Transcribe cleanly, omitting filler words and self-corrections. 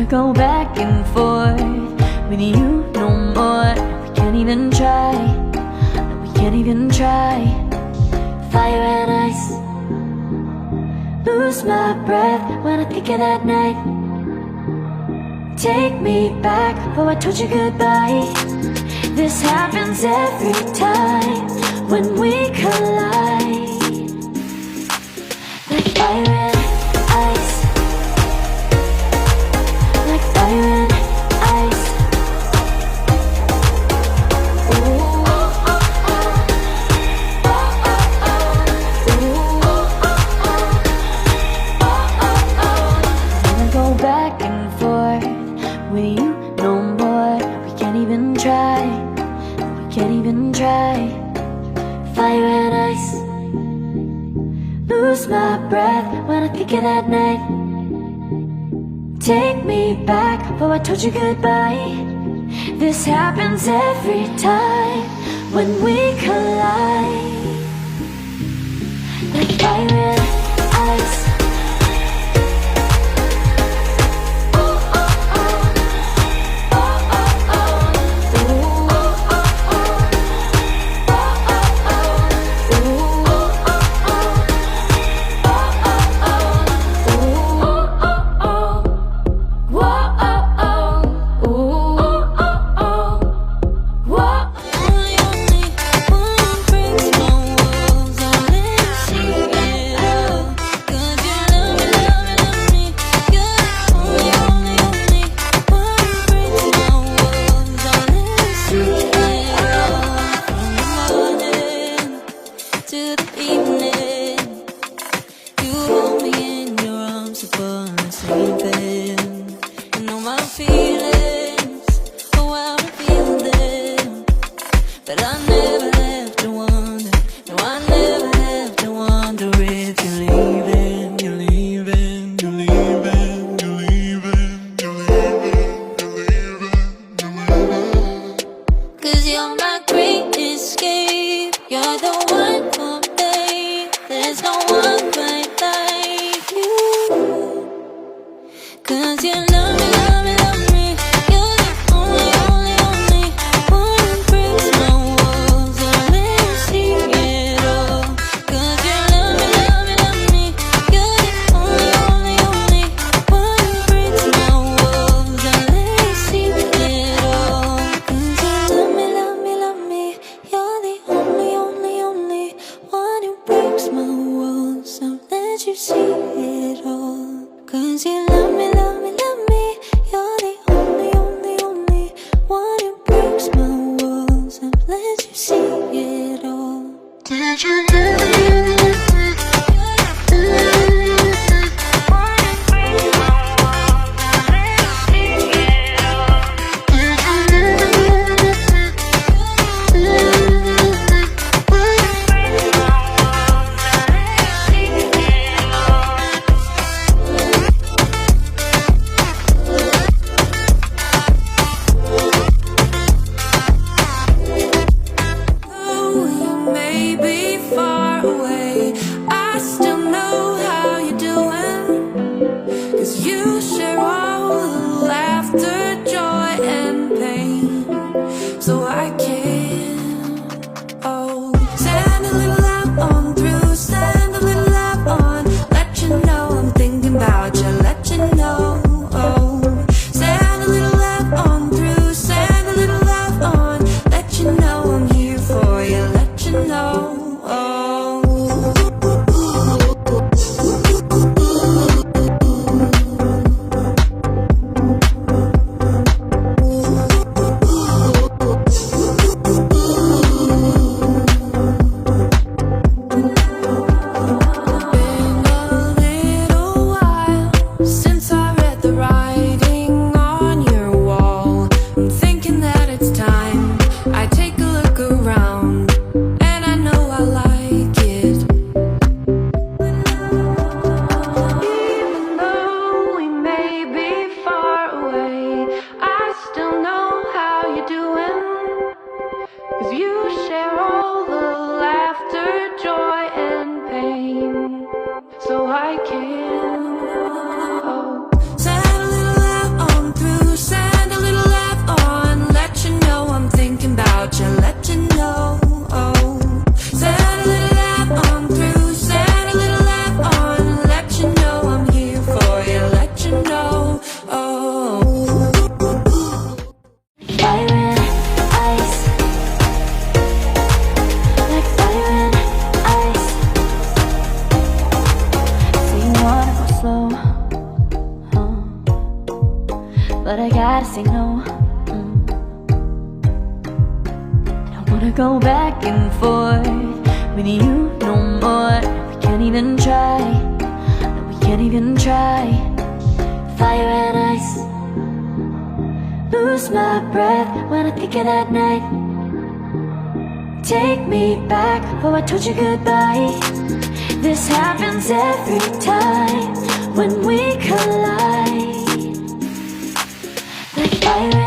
go back and forth with you no more. We can't even try, no, we can't even try. Fire and ice, lose my breath when I think of that night. Take me back, oh I told you goodbye. This happens every time when we collide. Like fire and ice, like fire and ice. Ooh, oh, oh, oh. Oh, oh, oh. Ooh, oh, oh, oh. Oh, oh, oh. Wanna go back and forth with you no more. We can't even try, we can't even try. Fire and ice, lose my breath when I think of that night. Take me back, oh I told you goodbye. This happens every time when we collide. Like fire and ice. flow, but I gotta say no. Don't wanna go back and forth with you no more. We can't even try, no, we can't even try. Fire and ice, lose my breath when I think of that night. Take me back, oh I told you goodbye. This happens every time when we collide. Like fire